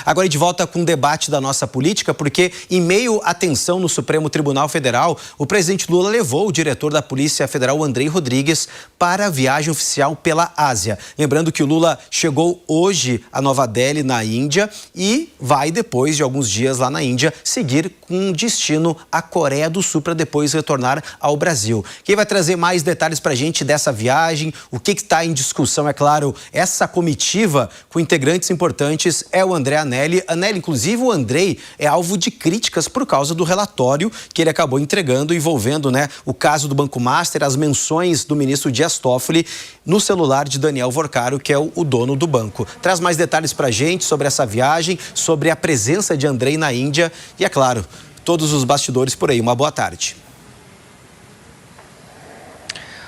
Agora de volta com o debate da nossa política, porque em meio à tensão no Supremo Tribunal Federal, o presidente Lula levou o diretor da Polícia Federal, Andrei Rodrigues, para a viagem oficial pela Ásia. Lembrando que o Lula chegou hoje a Nova Delhi, na Índia, e vai, depois de alguns dias lá na Índia, seguir com destino à Coreia do Sul para depois retornar ao Brasil. Quem vai trazer mais detalhes para a gente dessa viagem, o que está em discussão, é claro, essa comitiva com integrantes importantes é o André Anelli. Anelli, inclusive o Andrei é alvo de críticas por causa do relatório que ele acabou entregando envolvendo, o caso do Banco Master, as menções do ministro Dias Toffoli no celular de Daniel Vorcaro, que é o dono do banco. Traz mais detalhes pra gente sobre essa viagem, sobre a presença de Andrei na Índia e, é claro, todos os bastidores por aí. Uma boa tarde.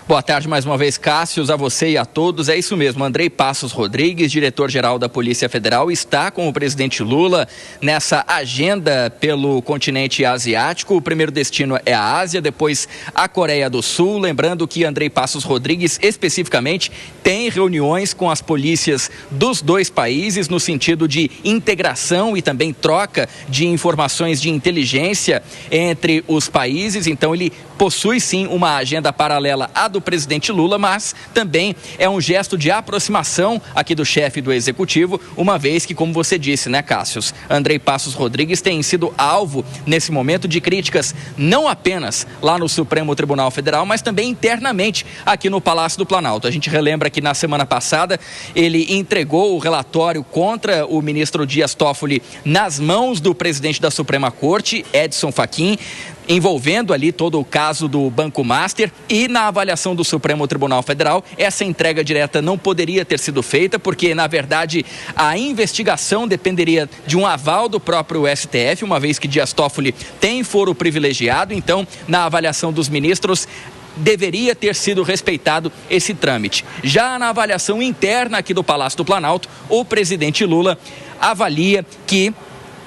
Boa tarde mais uma vez, Cássio, a você e a todos. É isso mesmo, Andrei Passos Rodrigues, diretor-geral da Polícia Federal, está com o presidente Lula nessa agenda pelo continente asiático. O primeiro destino é a Ásia, depois a Coreia do Sul. Lembrando que Andrei Passos Rodrigues, especificamente, tem reuniões com as polícias dos dois países no sentido de integração e também troca de informações de inteligência entre os países. Então, ele possui sim uma agenda paralela à do presidente Lula, mas também é um gesto de aproximação aqui do chefe do executivo, uma vez que, como você disse, Cássio, Andrei Passos Rodrigues tem sido alvo nesse momento de críticas não apenas lá no Supremo Tribunal Federal, mas também internamente aqui no Palácio do Planalto. A gente relembra que na semana passada ele entregou o relatório contra o ministro Dias Toffoli nas mãos do presidente da Suprema Corte, Edson Fachin, envolvendo ali todo o caso do Banco Master, e na avaliação do Supremo Tribunal Federal, essa entrega direta não poderia ter sido feita, porque, na verdade, a investigação dependeria de um aval do próprio STF, uma vez que Dias Toffoli tem foro privilegiado. Então, na avaliação dos ministros, deveria ter sido respeitado esse trâmite. Já na avaliação interna aqui do Palácio do Planalto, o presidente Lula avalia que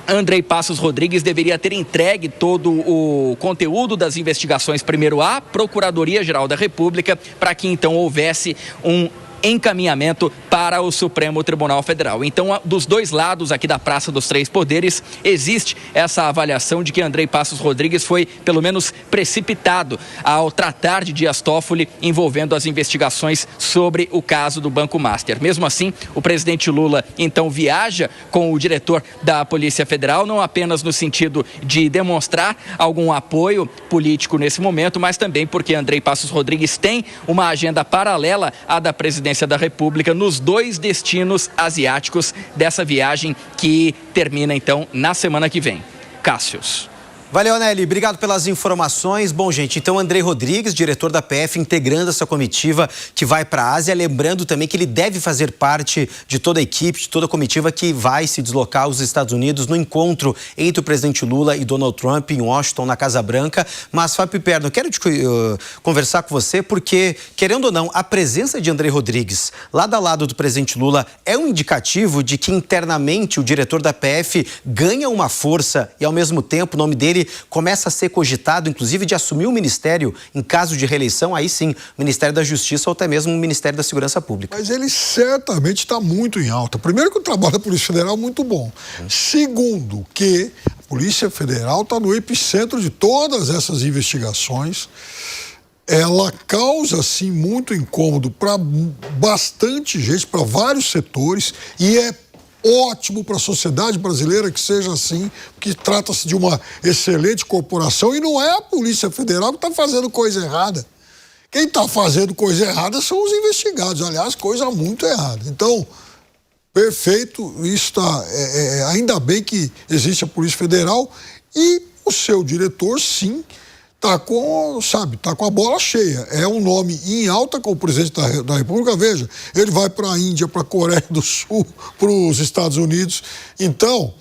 Andrei Passos Rodrigues deveria ter entregue todo o conteúdo das investigações primeiro à Procuradoria-Geral da República, para que então houvesse um encaminhamento para o Supremo Tribunal Federal. Então, dos dois lados aqui da Praça dos Três Poderes, existe essa avaliação de que Andrei Passos Rodrigues foi, pelo menos, precipitado ao tratar de Dias Toffoli envolvendo as investigações sobre o caso do Banco Master. Mesmo assim, o presidente Lula, então, viaja com o diretor da Polícia Federal, não apenas no sentido de demonstrar algum apoio político nesse momento, mas também porque Andrei Passos Rodrigues tem uma agenda paralela à da presidência da República nos dois destinos asiáticos dessa viagem que termina então na semana que vem. Cássio. Valeu, Anelli. Obrigado pelas informações. Bom, gente, então Andrei Rodrigues, diretor da PF, integrando essa comitiva que vai para a Ásia. Lembrando também que ele deve fazer parte de toda a equipe, de toda a comitiva que vai se deslocar aos Estados Unidos no encontro entre o presidente Lula e Donald Trump em Washington, na Casa Branca. Mas, Fábio Perno, eu quero conversar com você porque, querendo ou não, a presença de Andrei Rodrigues lado a lado do presidente Lula é um indicativo de que internamente o diretor da PF ganha uma força e, ao mesmo tempo, o nome dele começa a ser cogitado, inclusive, de assumir o ministério em caso de reeleição, aí sim, o Ministério da Justiça ou até mesmo o Ministério da Segurança Pública. Mas ele certamente está muito em alta. Primeiro que o trabalho da Polícia Federal é muito bom. Segundo que a Polícia Federal está no epicentro de todas essas investigações. Ela causa, sim, muito incômodo para bastante gente, para vários setores, e é ótimo para a sociedade brasileira que seja assim, porque trata-se de uma excelente corporação e não é a Polícia Federal que está fazendo coisa errada. Quem está fazendo coisa errada são os investigados, aliás, coisa muito errada. Então, perfeito, isso está, ainda bem que existe a Polícia Federal e o seu diretor, sim, tá com a bola cheia. É um nome em alta com o presidente da República. Veja, ele vai para a Índia, para a Coreia do Sul, para os Estados Unidos. Então,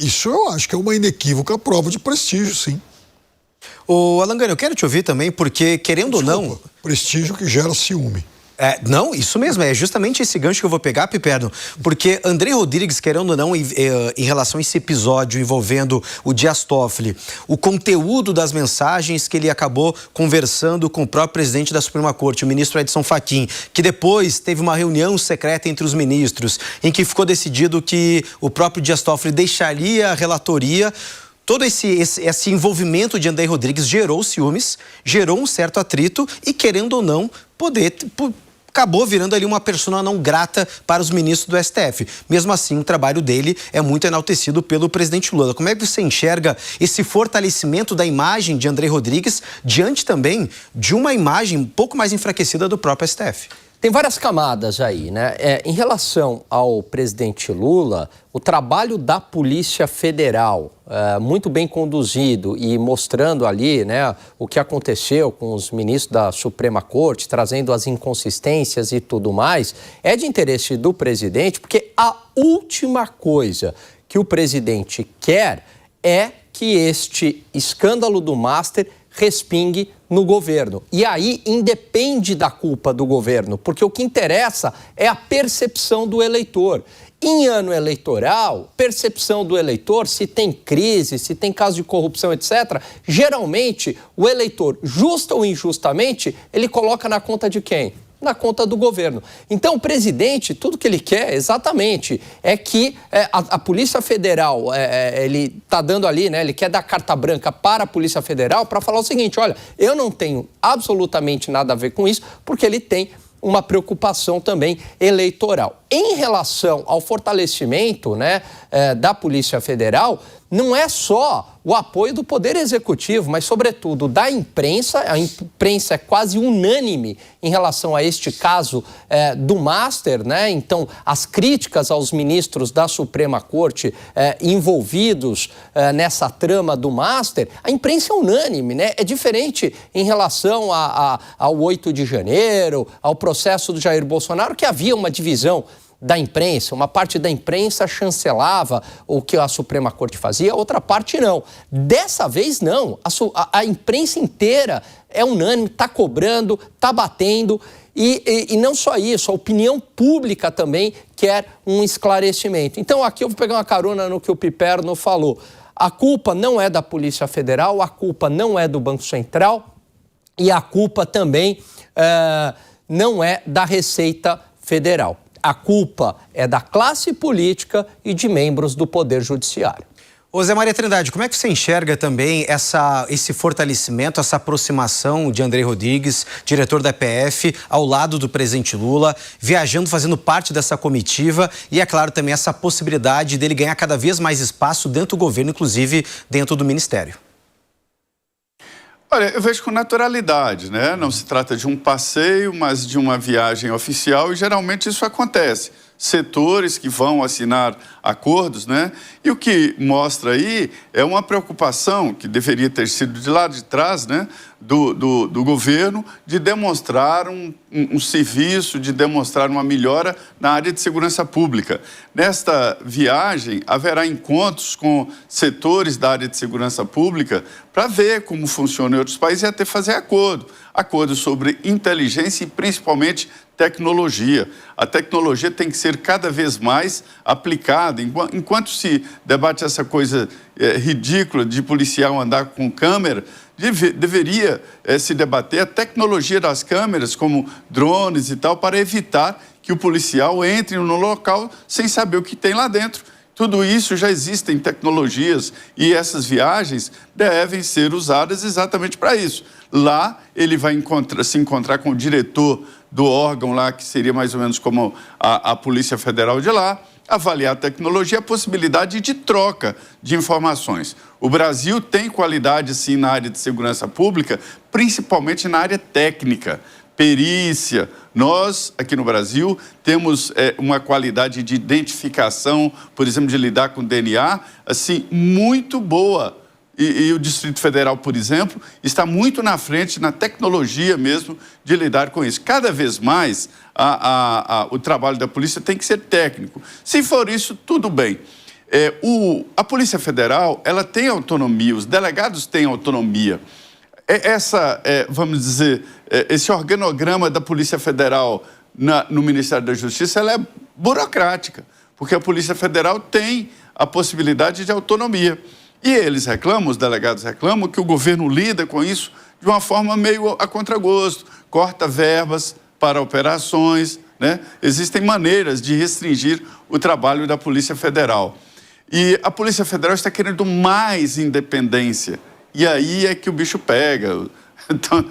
isso eu acho que é uma inequívoca prova de prestígio, sim. Ô, Alangani, eu quero te ouvir também, porque, querendo ou não... Prestígio que gera ciúme. Não, isso mesmo, é justamente esse gancho que eu vou pegar, Piperno, porque Andrei Rodrigues, querendo ou não, em relação a esse episódio envolvendo o Dias Toffoli, o conteúdo das mensagens que ele acabou conversando com o próprio presidente da Suprema Corte, o ministro Edson Fachin, que depois teve uma reunião secreta entre os ministros, em que ficou decidido que o próprio Dias Toffoli deixaria a relatoria. Todo esse envolvimento de Andrei Rodrigues gerou ciúmes, gerou um certo atrito e, querendo ou não, acabou virando ali uma persona não grata para os ministros do STF. Mesmo assim, o trabalho dele é muito enaltecido pelo presidente Lula. Como é que você enxerga esse fortalecimento da imagem de Andrei Rodrigues diante também de uma imagem um pouco mais enfraquecida do próprio STF? Tem várias camadas aí, né? Em relação ao presidente Lula, o trabalho da Polícia Federal, muito bem conduzido e mostrando ali, né, o que aconteceu com os ministros da Suprema Corte, trazendo as inconsistências e tudo mais, é de interesse do presidente, porque a última coisa que o presidente quer é que este escândalo do Master respingue no governo. E aí independe da culpa do governo, porque o que interessa é a percepção do eleitor. Em ano eleitoral, percepção do eleitor, se tem crise, se tem caso de corrupção, etc., geralmente o eleitor, justa ou injustamente, ele coloca na conta de quem? Na conta do governo. Então, o presidente, tudo que ele quer, exatamente, é que a Polícia Federal, ele está dando ali, né? Ele quer dar carta branca para a Polícia Federal para falar o seguinte: olha, eu não tenho absolutamente nada a ver com isso, porque ele tem uma preocupação também eleitoral. Em relação ao fortalecimento, né, da Polícia Federal, não é só o apoio do Poder Executivo, mas, sobretudo, da imprensa. A imprensa é quase unânime em relação a este caso do Master, né? Então, as críticas aos ministros da Suprema Corte envolvidos nessa trama do Master, a imprensa é unânime, né? É diferente em relação ao 8 de janeiro, ao processo do Jair Bolsonaro, que havia uma divisão da imprensa. Uma parte da imprensa chancelava o que a Suprema Corte fazia, outra parte não. Dessa vez, não. A imprensa inteira é unânime, está cobrando, está batendo. E não só isso, a opinião pública também quer um esclarecimento. Então, aqui eu vou pegar uma carona no que o Piperno falou. A culpa não é da Polícia Federal, a culpa não é do Banco Central e a culpa também não é da Receita Federal. A culpa é da classe política e de membros do Poder Judiciário. Ô Zé Maria Trindade, como é que você enxerga também esse fortalecimento, essa aproximação de Andrei Rodrigues, diretor da PF, ao lado do presidente Lula, viajando, fazendo parte dessa comitiva e, é claro, também essa possibilidade dele ganhar cada vez mais espaço dentro do governo, inclusive dentro do Ministério? Olha, eu vejo com naturalidade, né? Não se trata de um passeio, mas de uma viagem oficial e geralmente isso acontece. Setores que vão assinar acordos, né? E o que mostra aí é uma preocupação que deveria ter sido de lá de trás, né? Do governo, de demonstrar um serviço, de demonstrar uma melhora na área de segurança pública. Nesta viagem, haverá encontros com setores da área de segurança pública para ver como funciona em outros países e até fazer acordos sobre inteligência e principalmente tecnologia. A tecnologia tem que ser cada vez mais aplicada. Enquanto se debate essa coisa ridícula de policial andar com câmera, deveria se debater a tecnologia das câmeras, como drones e tal, para evitar que o policial entre no local sem saber o que tem lá dentro. Tudo isso já existem tecnologias e essas viagens devem ser usadas exatamente para isso. Lá ele vai se encontrar com o diretor do órgão lá, que seria mais ou menos como a Polícia Federal de lá, avaliar a tecnologia, a possibilidade de troca de informações. O Brasil tem qualidade, sim, na área de segurança pública, principalmente na área técnica, perícia. Nós, aqui no Brasil, temos uma qualidade de identificação, por exemplo, de lidar com DNA, assim, muito boa. E o Distrito Federal, por exemplo, está muito na frente na tecnologia mesmo de lidar com isso. Cada vez mais o trabalho da polícia tem que ser técnico. Se for isso, tudo bem. A Polícia Federal, ela tem autonomia, os delegados têm autonomia. vamos dizer, esse organograma da Polícia Federal no Ministério da Justiça, ela é burocrática, porque a Polícia Federal tem a possibilidade de autonomia. E eles reclamam, os delegados reclamam, que o governo lida com isso de uma forma meio a contragosto, corta verbas para operações, né? Existem maneiras de restringir o trabalho da Polícia Federal. E a Polícia Federal está querendo mais independência. E aí é que o bicho pega. Então,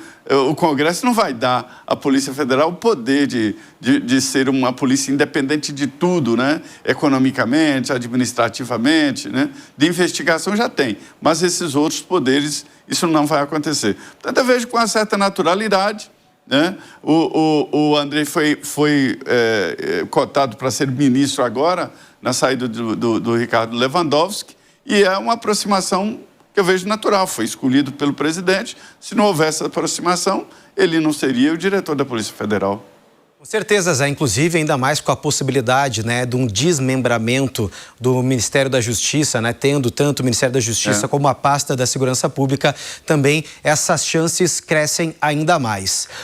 o Congresso não vai dar à Polícia Federal o poder de ser uma polícia independente de tudo, né? Economicamente, administrativamente, né? De investigação já tem, mas esses outros poderes, isso não vai acontecer. Portanto, eu vejo com uma certa naturalidade, né? O Andrei foi cotado para ser ministro agora, na saída do Ricardo Lewandowski, e é uma aproximação que eu vejo natural, foi escolhido pelo presidente. Se não houvesse aproximação, ele não seria o diretor da Polícia Federal. Com certeza, Zé, inclusive ainda mais com a possibilidade, né, de um desmembramento do Ministério da Justiça, né, tendo tanto o Ministério da Justiça como a pasta da Segurança Pública, também essas chances crescem ainda mais.